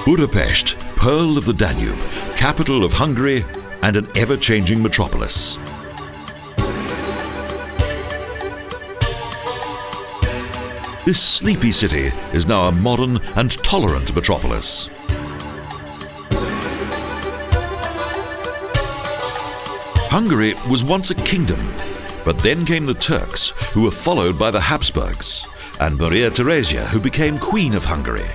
Budapest, pearl of the Danube, capital of Hungary and an ever-changing metropolis. This sleepy city is now a modern and tolerant metropolis. Hungary was once a kingdom, but then came the Turks, who were followed by the Habsburgs, and Maria Theresia, who became Queen of Hungary.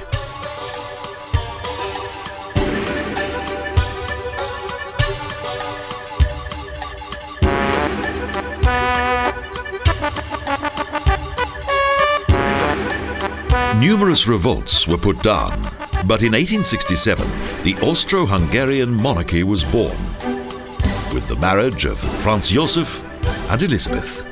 Numerous revolts were put down, but in 1867 the Austro-Hungarian monarchy was born, with the marriage of Franz Joseph and Elizabeth.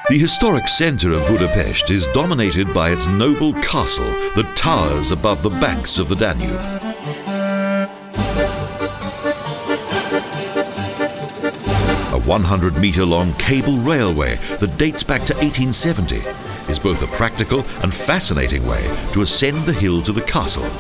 The historic centre of Budapest is dominated by its noble castle that towers above the banks of the Danube. A 100-metre-long cable railway that dates back to 1870 is both a practical and fascinating way to ascend the hill to the castle.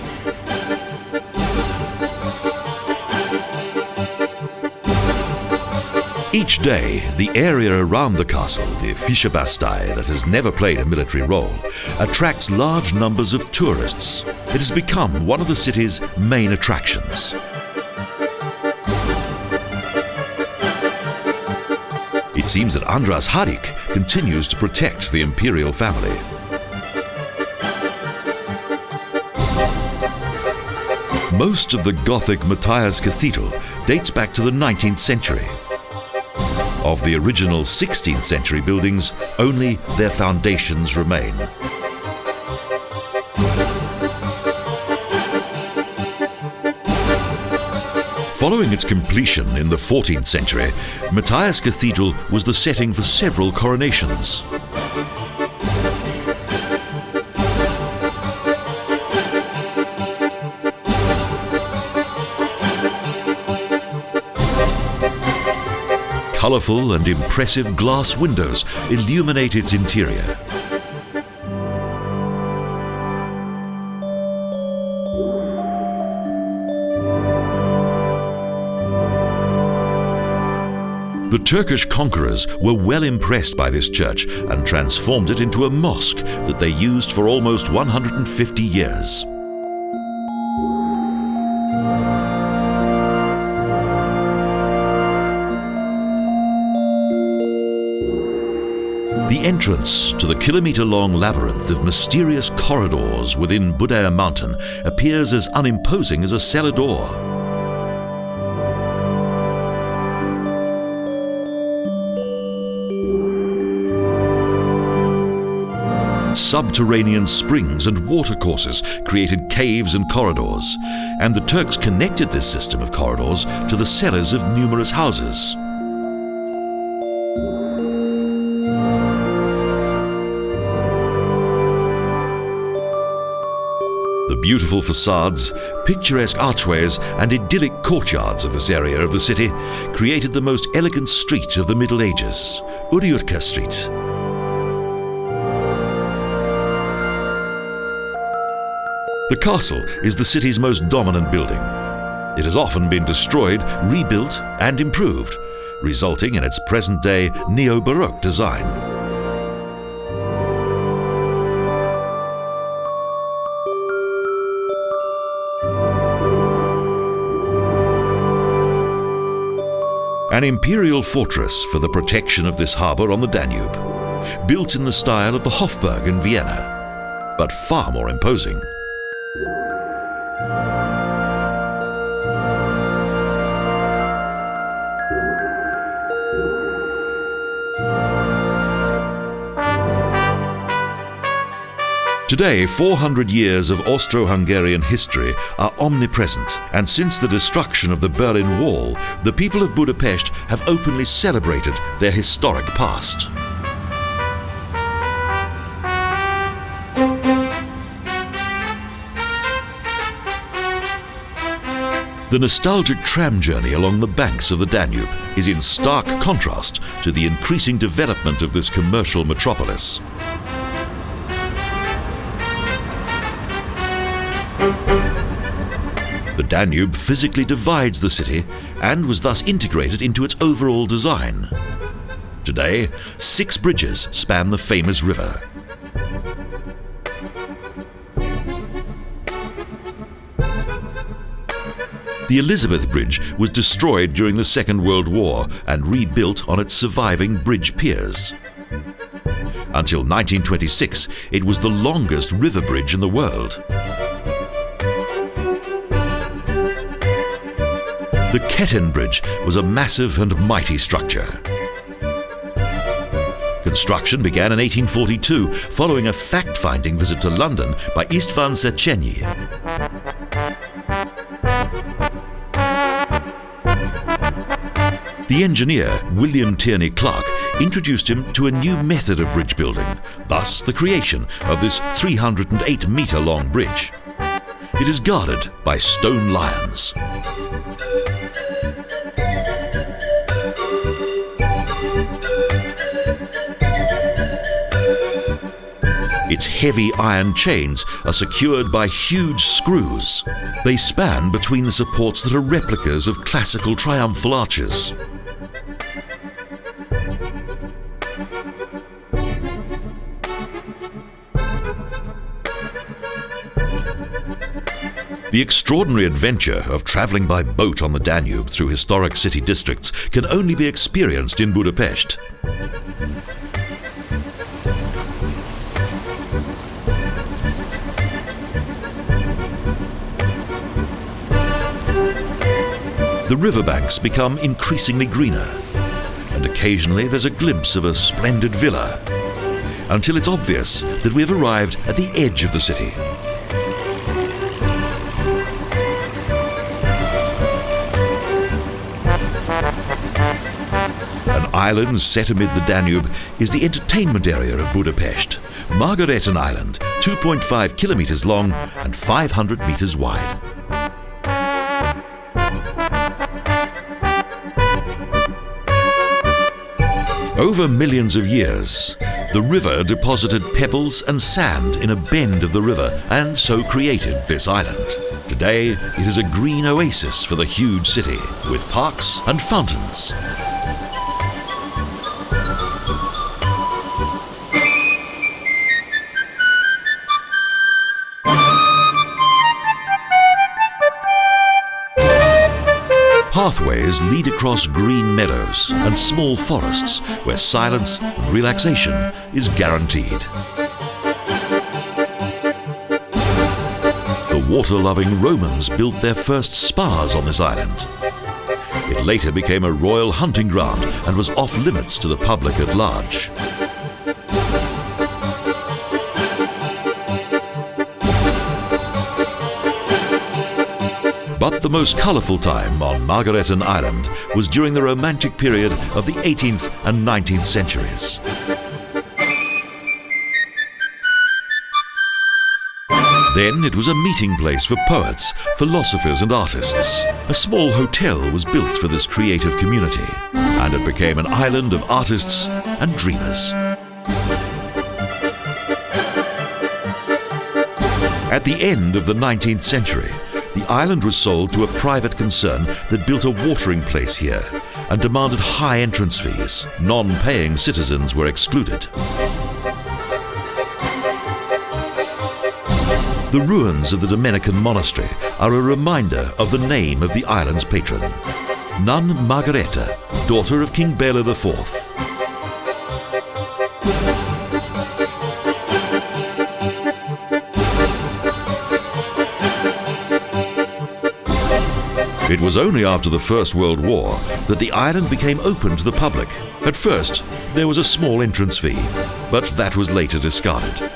Each day, the area around the castle, the Fischerbastel, that has never played a military role, attracts large numbers of tourists. It has become one of the city's main attractions. It seems that Andras Hadik continues to protect the imperial family. Most of the Gothic Matthias Cathedral dates back to the 19th century. Of the original 16th century buildings, only their foundations remain. Following its completion in the 14th century, Matthias Cathedral was the setting for several coronations. Colourful and impressive glass windows illuminate its interior. The Turkish conquerors were well impressed by this church and transformed it into a mosque that they used for almost 150 years. The entrance to the kilometre-long labyrinth of mysterious corridors within Budaya Mountain appears as unimposing as a cellar door. Subterranean springs and watercourses created caves and corridors, and the Turks connected this system of corridors to the cellars of numerous houses. The beautiful facades, picturesque archways and idyllic courtyards of this area of the city created the most elegant street of the Middle Ages, Uriurka Street. The castle is the city's most dominant building. It has often been destroyed, rebuilt and improved, resulting in its present-day neo-Baroque design. An imperial fortress for the protection of this harbour on the Danube, built in the style of the Hofburg in Vienna, but far more imposing. Today, 400 years of Austro-Hungarian history are omnipresent, and since the destruction of the Berlin Wall, the people of Budapest have openly celebrated their historic past. The nostalgic tram journey along the banks of the Danube is in stark contrast to the increasing development of this commercial metropolis. The Danube physically divides the city and was thus integrated into its overall design. Today, 6 bridges span the famous river. The Elizabeth Bridge was destroyed during the Second World War and rebuilt on its surviving bridge piers. Until 1926, it was the longest river bridge in the world. The Chechenya Bridge was a massive and mighty structure. Construction began in 1842, following a fact-finding visit to London by Istvan Széchenyi. The engineer, William Tierney Clark, introduced him to a new method of bridge building, thus the creation of this 308-metre-long bridge. It is guarded by stone lions. Its heavy iron chains are secured by huge screws. They span between the supports that are replicas of classical triumphal arches. The extraordinary adventure of travelling by boat on the Danube through historic city districts can only be experienced in Budapest. The riverbanks become increasingly greener, and occasionally there's a glimpse of a splendid villa, until it's obvious that we have arrived at the edge of the city. An island set amid the Danube is the entertainment area of Budapest, Margareten Island, 2.5 kilometers long and 500 meters wide. Over millions of years, the river deposited pebbles and sand in a bend of the river and so created this island. Today, it is a green oasis for the huge city, with parks and fountains. Pathways lead across green meadows and small forests where silence and relaxation is guaranteed. The water-loving Romans built their first spas on this island. It later became a royal hunting ground and was off-limits to the public at large. But the most colourful time on Margareten Island was during the Romantic period of the 18th and 19th centuries. Then it was a meeting place for poets, philosophers and artists. A small hotel was built for this creative community, and it became an island of artists and dreamers. At the end of the 19th century, the island was sold to a private concern that built a watering place here and demanded high entrance fees. Non-paying citizens were excluded. The ruins of the Dominican Monastery are a reminder of the name of the island's patron, Nun Margareta, daughter of King Bela IV. It was only after the First World War that the island became open to the public. At first, there was a small entrance fee, but that was later discarded.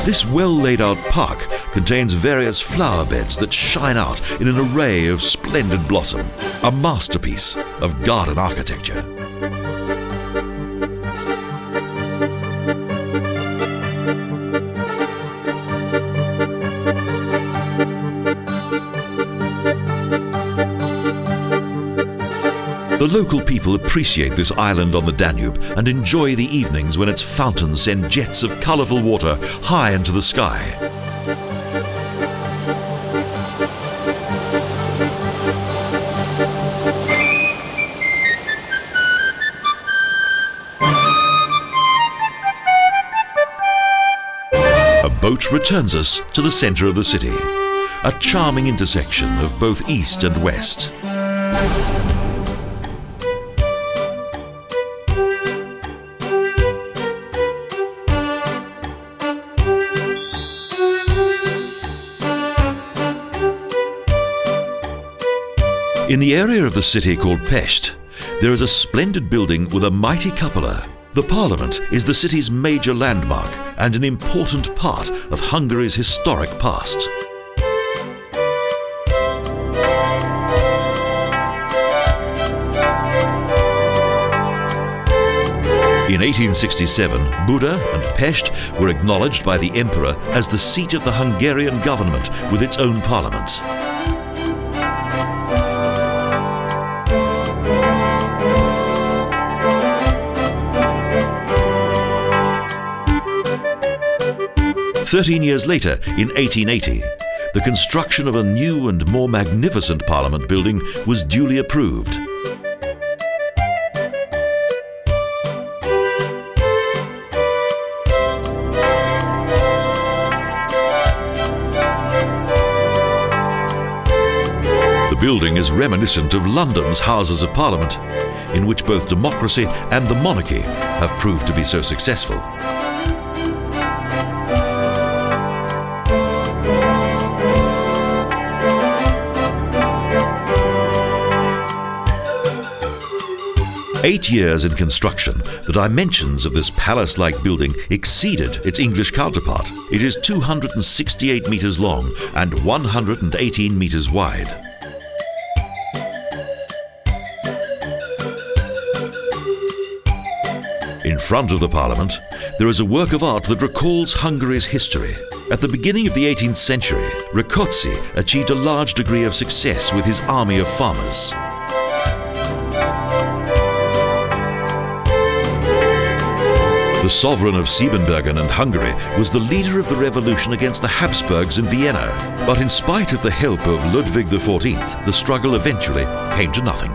This well-laid-out park contains various flower beds that shine out in an array of splendid blossom, a masterpiece of garden architecture. The local people appreciate this island on the Danube and enjoy the evenings when its fountains send jets of colourful water high into the sky. A boat returns us to the centre of the city, a charming intersection of both east and west. In the area of the city called Pest, there is a splendid building with a mighty cupola. The Parliament is the city's major landmark and an important part of Hungary's historic past. In 1867, Buda and Pest were acknowledged by the Emperor as the seat of the Hungarian government with its own parliament. "13 years later, in 1880, the construction of a new and more magnificent Parliament building was duly approved. The building is reminiscent of London's Houses of Parliament, in which both democracy and the monarchy have proved to be so successful. "8 years in construction, the dimensions of this palace-like building exceeded its English counterpart. It is 268 metres long and 118 metres wide. In front of the Parliament, there is a work of art that recalls Hungary's history. At the beginning of the 18th century, Rákóczi achieved a large degree of success with his army of farmers. The sovereign of Siebenbürgen and Hungary was the leader of the revolution against the Habsburgs in Vienna. But in spite of the help of Ludwig XIV, the struggle eventually came to nothing.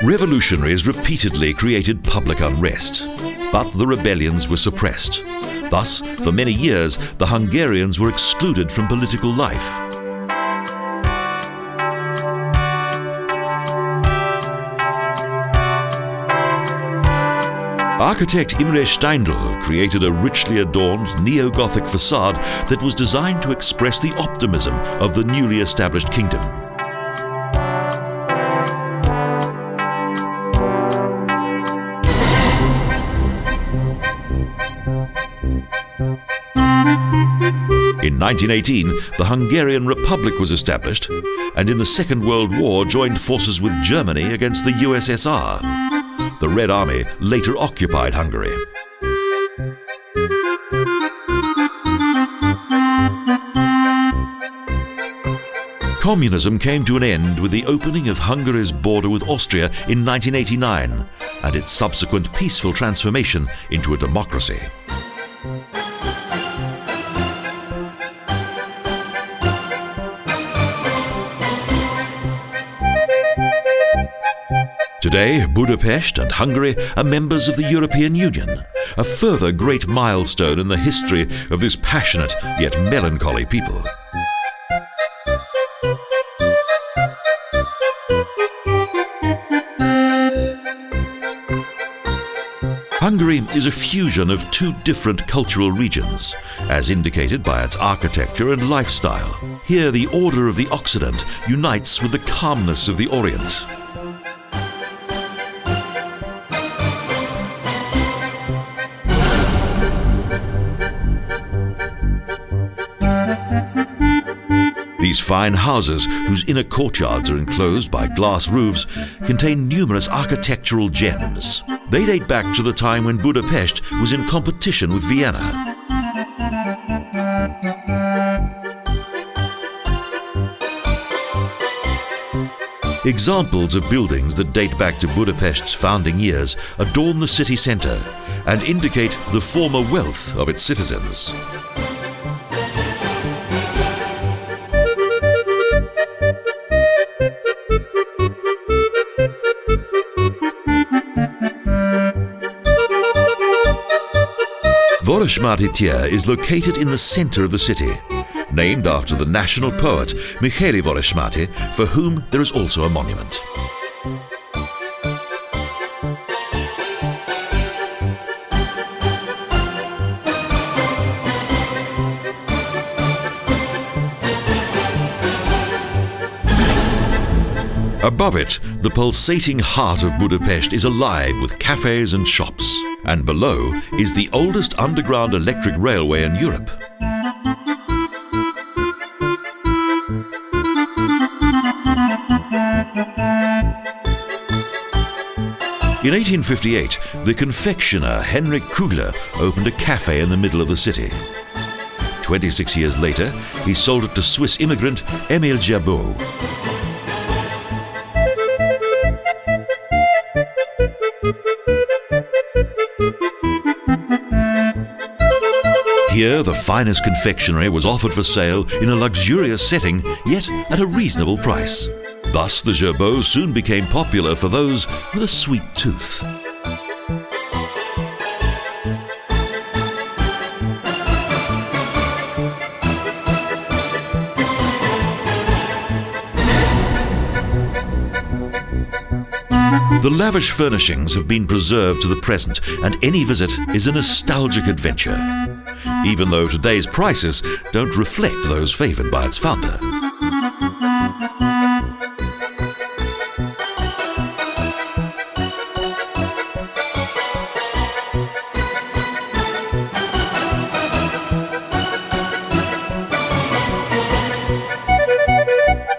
Revolutionaries repeatedly created public unrest, but the rebellions were suppressed. Thus, for many years, the Hungarians were excluded from political life. Architect Imre Steindl created a richly adorned neo-Gothic facade that was designed to express the optimism of the newly established kingdom. In 1918, the Hungarian Republic was established, and in the Second World War joined forces with Germany against the USSR. The Red Army later occupied Hungary. Communism came to an end with the opening of Hungary's border with Austria in 1989 and its subsequent peaceful transformation into a democracy. Today, Budapest and Hungary are members of the European Union, a further great milestone in the history of this passionate yet melancholy people. Hungary is a fusion of two different cultural regions, as indicated by its architecture and lifestyle. Here, the order of the Occident unites with the calmness of the Orient. These fine houses, whose inner courtyards are enclosed by glass roofs, contain numerous architectural gems. They date back to the time when Budapest was in competition with Vienna. Examples of buildings that date back to Budapest's founding years adorn the city centre and indicate the former wealth of its citizens. Vörösmarty is located in the centre of the city, named after the national poet Mikhail Evora, for whom there is also a monument. Above it, the pulsating heart of Budapest is alive with cafes and shops, and below is the oldest underground electric railway in Europe. In 1858, the confectioner Henrik Kugler opened a cafe in the middle of the city. 26 years later, he sold it to Swiss immigrant Emil Jabot. Here, the finest confectionery was offered for sale in a luxurious setting, yet at a reasonable price. Thus, the Jabots soon became popular for those with a sweet tooth. The lavish furnishings have been preserved to the present, and any visit is a nostalgic adventure, even though today's prices don't reflect those favoured by its founder.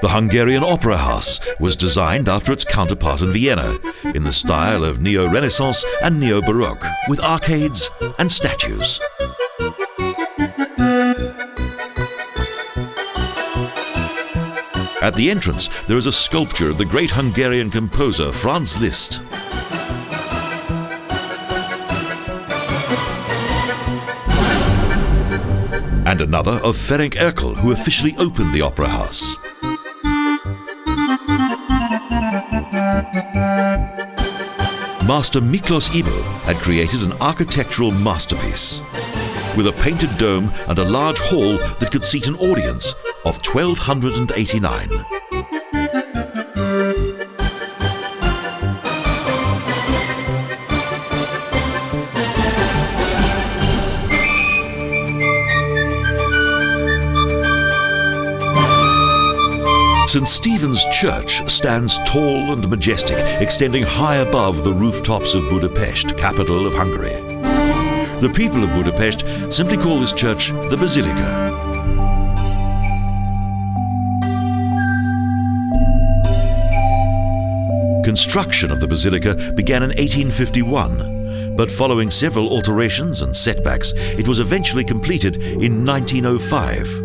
The Hungarian Opera House was designed after its counterpart in Vienna, in the style of Neo-Renaissance and Neo-Baroque, with arcades and statues. At the entrance, there is a sculpture of the great Hungarian composer Franz Liszt. And another of Ferenc Erkel, who officially opened the Opera House. Master Miklos Ibo had created an architectural masterpiece, with a painted dome and a large hall that could seat an audience of 1,289. St. Stephen's Church stands tall and majestic, extending high above the rooftops of Budapest, capital of Hungary. The people of Budapest simply call this church the Basilica. Construction of the Basilica began in 1851, but following several alterations and setbacks, it was eventually completed in 1905.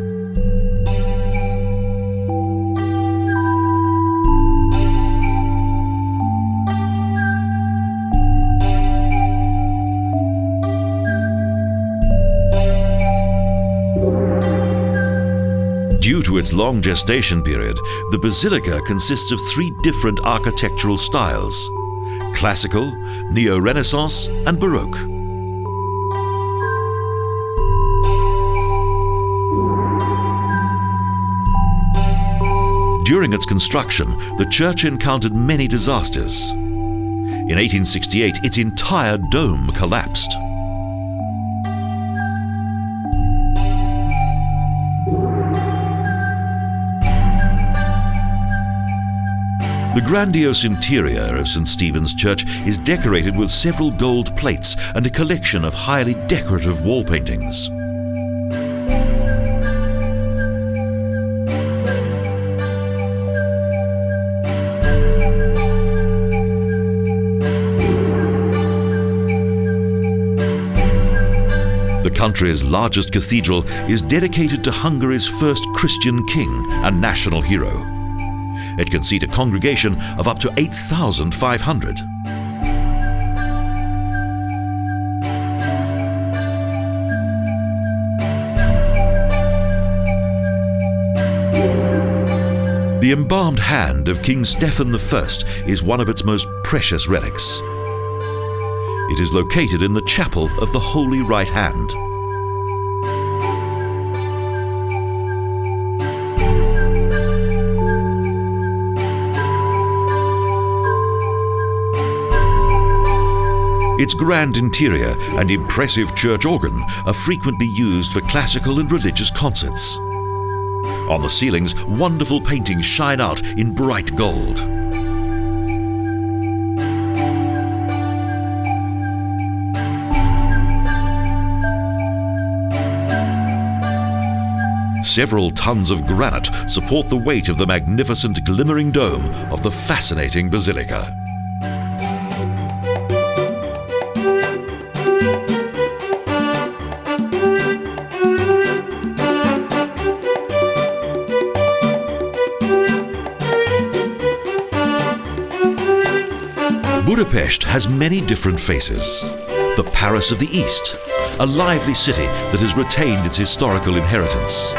Due to its long gestation period, the basilica consists of three different architectural styles: classical, neo-Renaissance, and Baroque. During its construction, the church encountered many disasters. In 1868, its entire dome collapsed. The grandiose interior of St. Stephen's Church is decorated with several gold plates and a collection of highly decorative wall paintings. The country's largest cathedral is dedicated to Hungary's first Christian king and national hero. It can seat a congregation of up to 8,500. The embalmed hand of King Stephen I is one of its most precious relics. It is located in the chapel of the Holy Right Hand. Its grand interior and impressive church organ are frequently used for classical and religious concerts. On the ceilings, wonderful paintings shine out in bright gold. Several tons of granite support the weight of the magnificent glimmering dome of the fascinating basilica. Budapest has many different faces. The Paris of the East, a lively city that has retained its historical inheritance.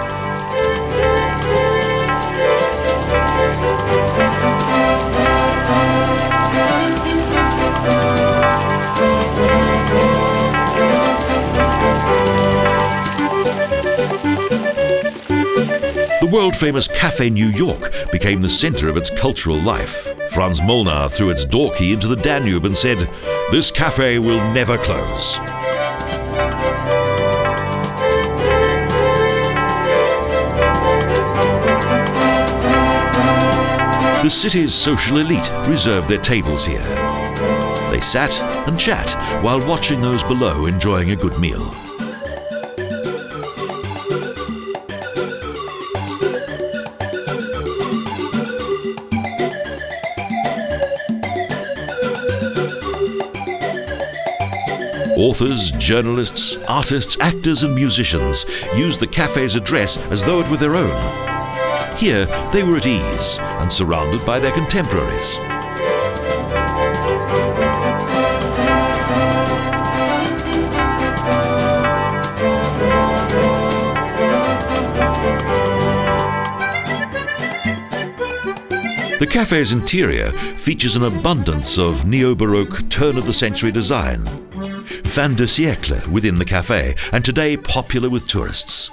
The world-famous Café New York became the center of its cultural life. Franz Molnar threw its door key into the Danube and said, "This cafe will never close." The city's social elite reserved their tables here. They sat and chat while watching those below enjoying a good meal. Authors, journalists, artists, actors and musicians used the cafe's address as though it were their own. Here they were at ease and surrounded by their contemporaries. The cafe's interior features an abundance of neo-Baroque turn-of-the-century design. Fin de siècle within the cafe, and today popular with tourists.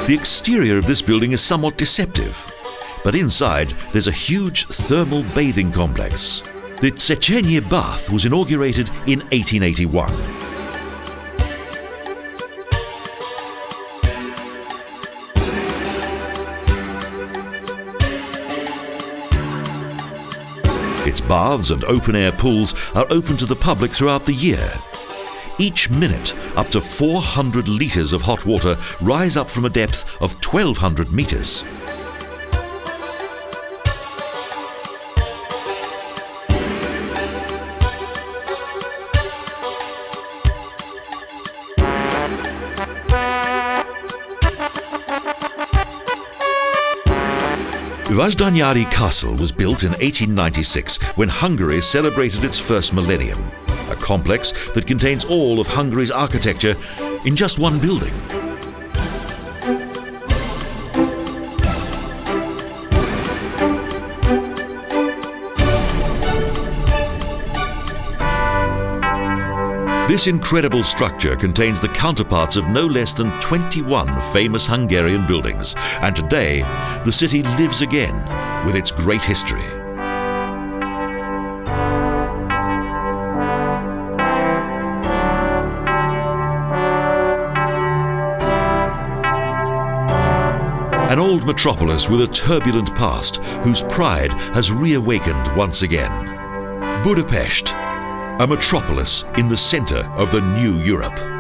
The exterior of this building is somewhat deceptive, but inside there's a huge thermal bathing complex. The Chechenya Bath was inaugurated in 1881. Its baths and open-air pools are open to the public throughout the year. Each minute, up to 400 litres of hot water rise up from a depth of 1,200 metres. Vajdagyári Castle was built in 1896 when Hungary celebrated its first millennium, a complex that contains all of Hungary's architecture in just one building. This incredible structure contains the counterparts of no less than 21 famous Hungarian buildings, and today the city lives again with its great history. An old metropolis with a turbulent past whose pride has reawakened once again. Budapest, a metropolis in the center of the new Europe.